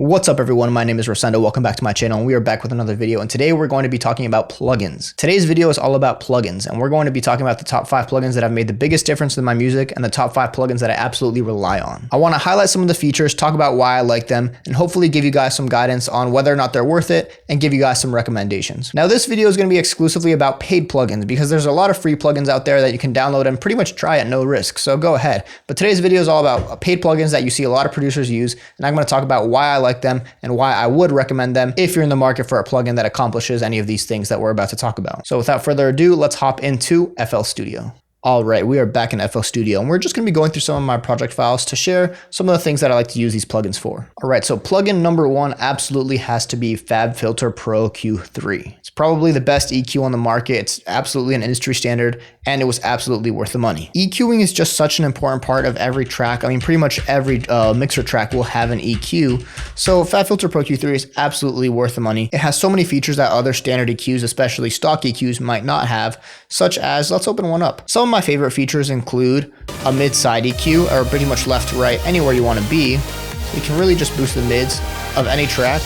What's up everyone, my name is Rosendo, welcome back to my channel, and we are back with another video, and today we're going to be talking about plugins. Today's video is all about plugins, and we're going to be talking about the top 5 plugins that have made the biggest difference in my music and the top 5 plugins that I absolutely rely on. I want to highlight some of the features, talk about why I like them, and hopefully give you guys some guidance on whether or not they're worth it, and give you guys some recommendations. Now this video is going to be exclusively about paid plugins because there's a lot of free plugins out there that you can download and pretty much try at no risk, so go ahead. But today's video is all about paid plugins that you see a lot of producers use, and I'm going to talk about why I like them and why I would recommend them if you're in the market for a plugin that accomplishes any of these things that we're about to talk about. So without further ado, let's hop into FL Studio. All right, we are back in FL Studio, and we're just going to be going through some of my project files to share some of the things that I like to use these plugins for. All right, so plugin number 1 absolutely has to be FabFilter Pro-Q3. It's probably the best EQ on the market. It's absolutely an industry standard, and it was absolutely worth the money. EQing is just such an important part of every track. I mean, pretty much every mixer track will have an EQ. So FabFilter Pro-Q3 is absolutely worth the money. It has so many features that other standard EQs, especially stock EQs, might not have, such as, let's open one up. Some of my favorite features include a mid-side EQ, or pretty much left to right, anywhere you want to be. So you can really just boost the mids of any track.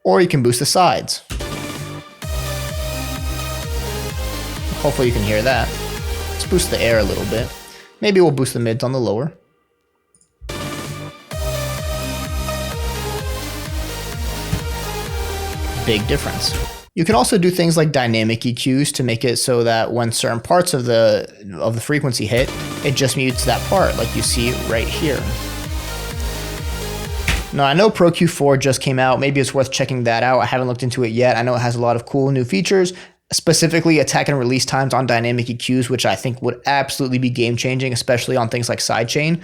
Or you can boost the sides. Hopefully you can hear that. Let's boost the air a little bit. Maybe we'll boost the mids on the lower. Big difference. You can also do things like dynamic EQs to make it so that when certain parts of the frequency hit, it just mutes that part, like you see right here. Now I know Pro Q4 just came out. Maybe it's worth checking that out. I haven't looked into it yet. I know it has a lot of cool new features, specifically attack and release times on dynamic EQs, which I think would absolutely be game changing, especially on things like sidechain,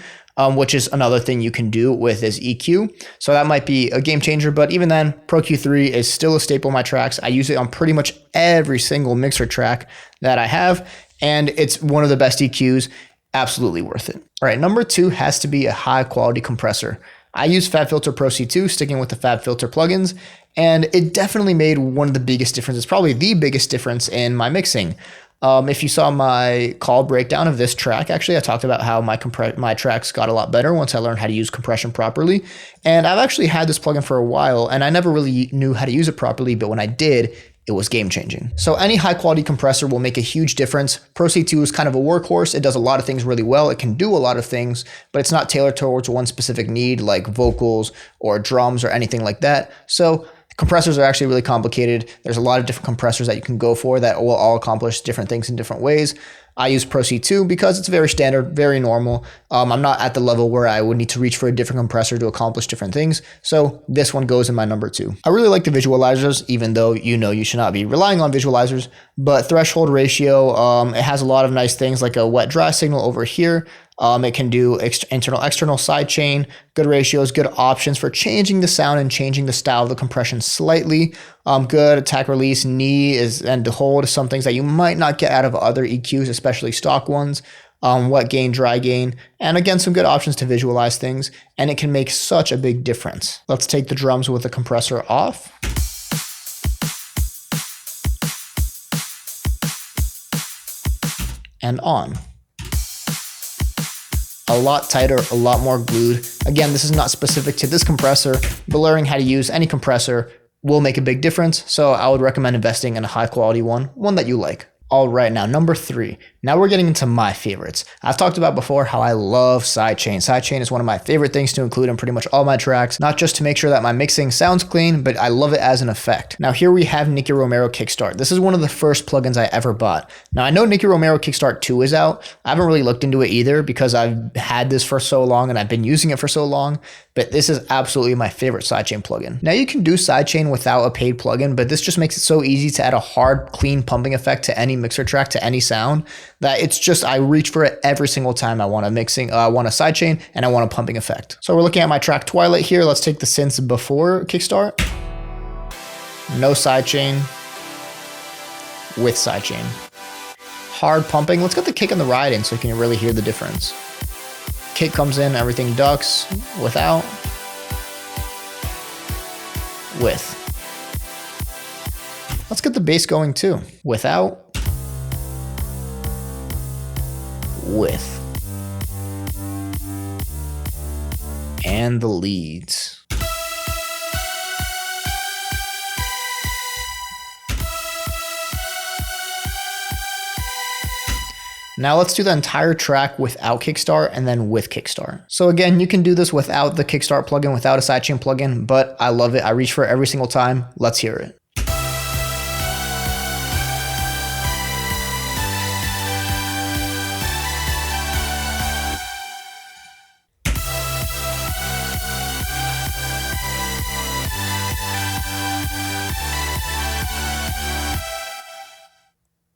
which is another thing you can do with this EQ. So that might be a game changer, but even then, Pro Q3 is still a staple in my tracks. I use it on pretty much every single mixer track that I have, and it's one of the best EQs, absolutely worth it. All right, number 2 has to be a high quality compressor. I use FabFilter Pro C2, sticking with the FabFilter plugins, and it definitely made one of the biggest differences, probably the biggest difference in my mixing. If you saw my call breakdown of this track, actually, I talked about how my tracks got a lot better once I learned how to use compression properly. And I've actually had this plugin for a while, and I never really knew how to use it properly, but when I did, it was game changing. So any high quality compressor will make a huge difference. Pro C2 is kind of a workhorse. It does a lot of things really well. It can do a lot of things, but it's not tailored towards one specific need like vocals or drums or anything like that. So compressors are actually really complicated. There's a lot of different compressors that you can go for that will all accomplish different things in different ways. I use Pro C2 because it's very standard, very normal. I'm not at the level where I would need to reach for a different compressor to accomplish different things. So this one goes in my number 2. I really like the visualizers, even though you should not be relying on visualizers, but threshold ratio, it has a lot of nice things like a wet dry signal over here. It can do internal, external sidechain, good ratios, good options for changing the sound and changing the style of the compression slightly. Good attack release, knee and to hold is some things that you might not get out of other EQs, especially stock ones. Wet gain, dry gain, and again, some good options to visualize things, and it can make such a big difference. Let's take the drums with the compressor off. And on. A lot tighter, a lot more glued. Again, this is not specific to this compressor, but learning how to use any compressor will make a big difference. So I would recommend investing in a high quality one that you like. All right, now number 3. Now we're getting into my favorites. I've talked about before how I love sidechain. Sidechain is one of my favorite things to include in pretty much all my tracks, not just to make sure that my mixing sounds clean, but I love it as an effect. Now here we have Nicky Romero Kickstart. This is one of the first plugins I ever bought. Now I know Nicky Romero Kickstart 2 is out. I haven't really looked into it either because I've had this for so long and I've been using it for so long, but this is absolutely my favorite sidechain plugin. Now you can do sidechain without a paid plugin, but this just makes it so easy to add a hard, clean pumping effect to any mixer track, to any sound, that it's just, I reach for it every single time I want a sidechain and I want a pumping effect. So we're looking at my track Twilight here. Let's take the synths before Kickstart. No sidechain, with sidechain. Hard pumping. Let's get the kick and the ride in so you can really hear the difference. Kick comes in, everything ducks. Without. With. Let's get the bass going too. Without. With. and the leads. Now let's do the entire track without Kickstart and then with Kickstart. So again, you can do this without the Kickstart plugin, without a sidechain plugin, but I love it. I reach for it every single time. Let's hear it.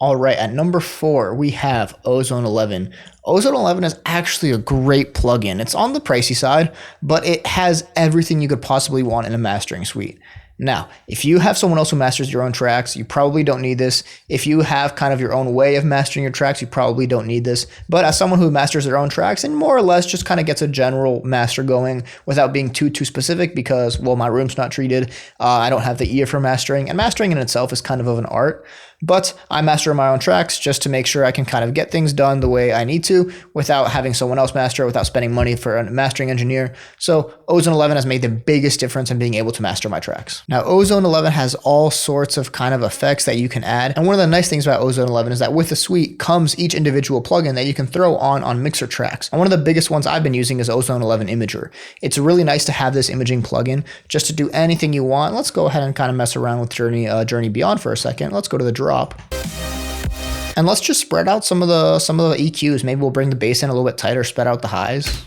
All right, at number 4, we have Ozone 11. Ozone 11 is actually a great plugin. It's on the pricey side, but it has everything you could possibly want in a mastering suite. Now, if you have someone else who masters your own tracks, you probably don't need this. If you have kind of your own way of mastering your tracks, you probably don't need this. But as someone who masters their own tracks and more or less just kind of gets a general master going without being too specific because, well, my room's not treated, I don't have the ear for mastering, and mastering in itself is kind of an art. But I master my own tracks just to make sure I can kind of get things done the way I need to without having someone else master, without spending money for a mastering engineer. So Ozone 11 has made the biggest difference in being able to master my tracks. Now, Ozone 11 has all sorts of kind of effects that you can add. And one of the nice things about Ozone 11 is that with the suite comes each individual plugin that you can throw on mixer tracks. And one of the biggest ones I've been using is Ozone 11 Imager. It's really nice to have this imaging plugin just to do anything you want. Let's go ahead and kind of mess around with Journey Beyond for a second. Let's go to the drop. And let's just spread out some of the EQs. Maybe we'll bring the bass in a little bit tighter, spread out the highs.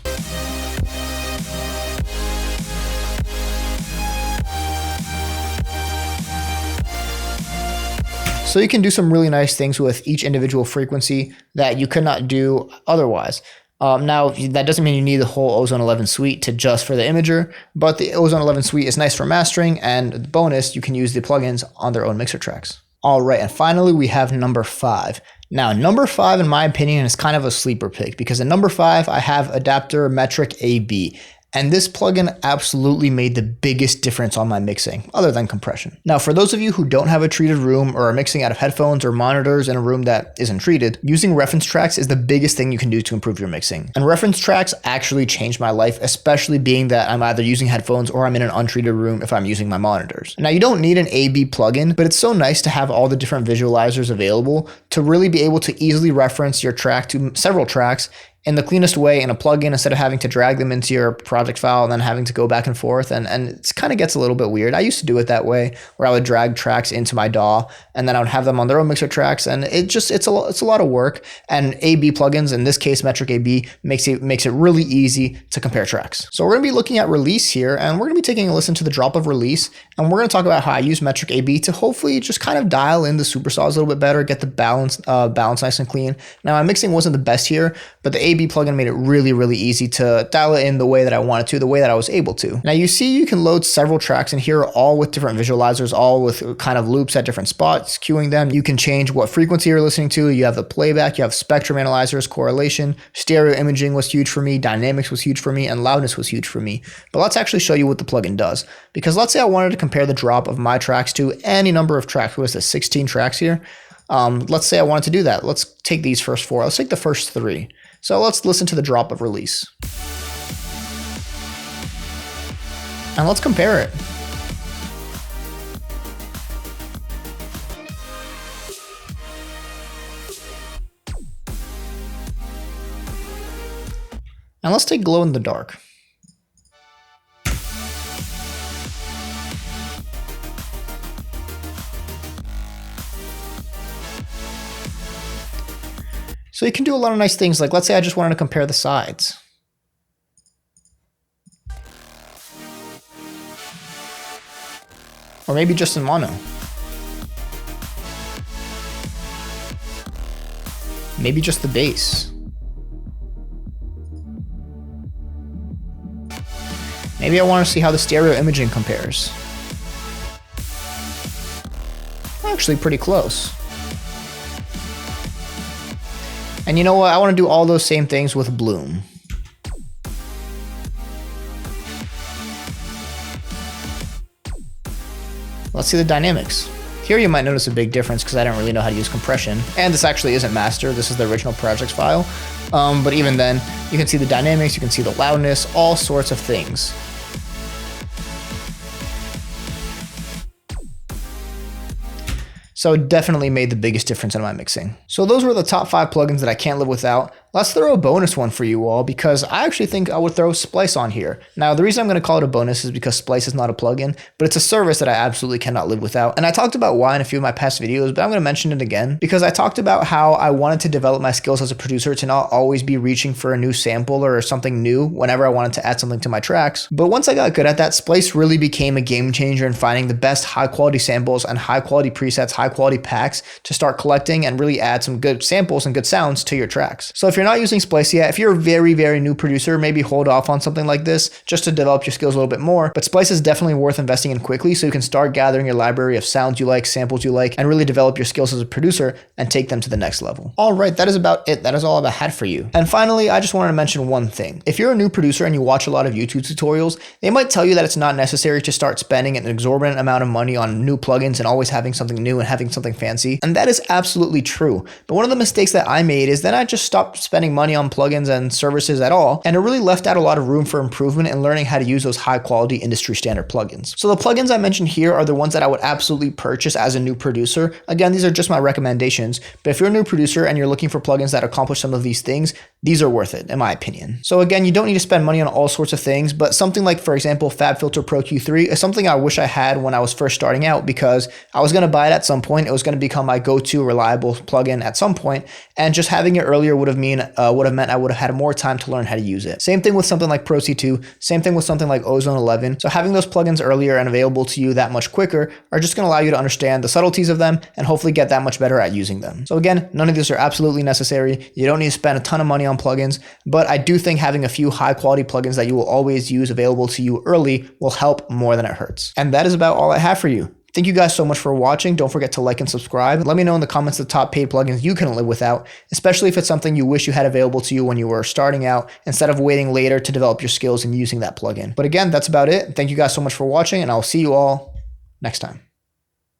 So you can do some really nice things with each individual frequency that you could not do otherwise. Now, that doesn't mean you need the whole Ozone 11 suite to just for the imager, but the Ozone 11 suite is nice for mastering, and the bonus, you can use the plugins on their own mixer tracks. All right, and finally we have number 5. Now, number 5, in my opinion, is kind of a sleeper pick because at number 5, I have ADPTR MetricAB. And this plugin absolutely made the biggest difference on my mixing, other than compression. Now, for those of you who don't have a treated room or are mixing out of headphones or monitors in a room that isn't treated, using reference tracks is the biggest thing you can do to improve your mixing. And reference tracks actually changed my life, especially being that I'm either using headphones or I'm in an untreated room if I'm using my monitors. Now, you don't need an AB plugin, but it's so nice to have all the different visualizers available to really be able to easily reference your track to several tracks in the cleanest way in a plugin instead of having to drag them into your project file and then having to go back and forth. And it kind of gets a little bit weird. I used to do it that way where I would drag tracks into my DAW and then I would have them on their own mixer tracks. And it's a lot of work. And AB plugins, in this case, MetricAB, makes it really easy to compare tracks. So we're going to be looking at release here, and we're going to be taking a listen to the drop of release. And we're going to talk about how I use MetricAB to hopefully just kind of dial in the supersaws a little bit better, get the balance nice and clean. Now, my mixing wasn't the best here, but the AB plugin made it really, really easy to dial it in the way that I wanted to, the way that I was able to. Now you see you can load several tracks in here, all with different visualizers, all with kind of loops at different spots, cueing them. You can change what frequency you're listening to. You have the playback, you have spectrum analyzers, correlation, stereo imaging was huge for me, dynamics was huge for me, and loudness was huge for me. But let's actually show you what the plugin does. Because let's say I wanted to compare the drop of my tracks to any number of tracks. What is this, 16 tracks here? Let's say I wanted to do that. Let's take these first 4. Let's take the first 3. So let's listen to the drop of release. And let's compare it. And let's take glow in the dark. So you can do a lot of nice things, like let's say I just wanted to compare the sides. Or maybe just in mono. Maybe just the bass. Maybe I want to see how the stereo imaging compares. Actually pretty close. And you know what? I want to do all those same things with bloom. Let's see the dynamics. Here you might notice a big difference because I didn't really know how to use compression. And this actually isn't master, this is the original projects file. But even then, you can see the dynamics, you can see the loudness, all sorts of things. So it definitely made the biggest difference in my mixing. So those were the top 5 plugins that I can't live without. Let's throw a bonus one for you all because I actually think I would throw Splice on here. Now, the reason I'm going to call it a bonus is because Splice is not a plugin, but it's a service that I absolutely cannot live without. And I talked about why in a few of my past videos, but I'm going to mention it again because I talked about how I wanted to develop my skills as a producer to not always be reaching for a new sample or something new whenever I wanted to add something to my tracks. But once I got good at that, Splice really became a game changer in finding the best high quality samples and high quality presets, high quality packs to start collecting and really add some good samples and good sounds to your tracks. So if you're not using Splice yet, if you're a very, very new producer, maybe hold off on something like this just to develop your skills a little bit more. But Splice is definitely worth investing in quickly so you can start gathering your library of sounds you like, samples you like, and really develop your skills as a producer and take them to the next level. All right, that is about it. That is all I had for you. And finally, I just wanted to mention one thing. If you're a new producer and you watch a lot of YouTube tutorials, they might tell you that it's not necessary to start spending an exorbitant amount of money on new plugins and always having something new and having something fancy. And that is absolutely true. But one of the mistakes that I made is then I just stopped spending money on plugins and services at all, and it really left out a lot of room for improvement in learning how to use those high quality industry standard plugins. So the plugins I mentioned here are the ones that I would absolutely purchase as a new producer. Again, these are just my recommendations, but if you're a new producer and you're looking for plugins that accomplish some of these things, these are worth it in my opinion. So again, you don't need to spend money on all sorts of things, but something like, for example, FabFilter Pro-Q3 is something I wish I had when I was first starting out because I was going to buy it at some point. It was going to become my go-to reliable plugin at some point, and just having it earlier would have meant I would have had more time to learn how to use it. Same thing with something like Pro C2, same thing with something like Ozone 11. So having those plugins earlier and available to you that much quicker are just going to allow you to understand the subtleties of them and hopefully get that much better at using them. So again, none of these are absolutely necessary. You don't need to spend a ton of money on plugins, but I do think having a few high quality plugins that you will always use available to you early will help more than it hurts. And that is about all I have for you. Thank you guys so much for watching. Don't forget to like and subscribe. Let me know in the comments the top paid plugins you can live without, especially if it's something you wish you had available to you when you were starting out instead of waiting later to develop your skills and using that plugin. But again, that's about it. Thank you guys so much for watching, and I'll see you all next time.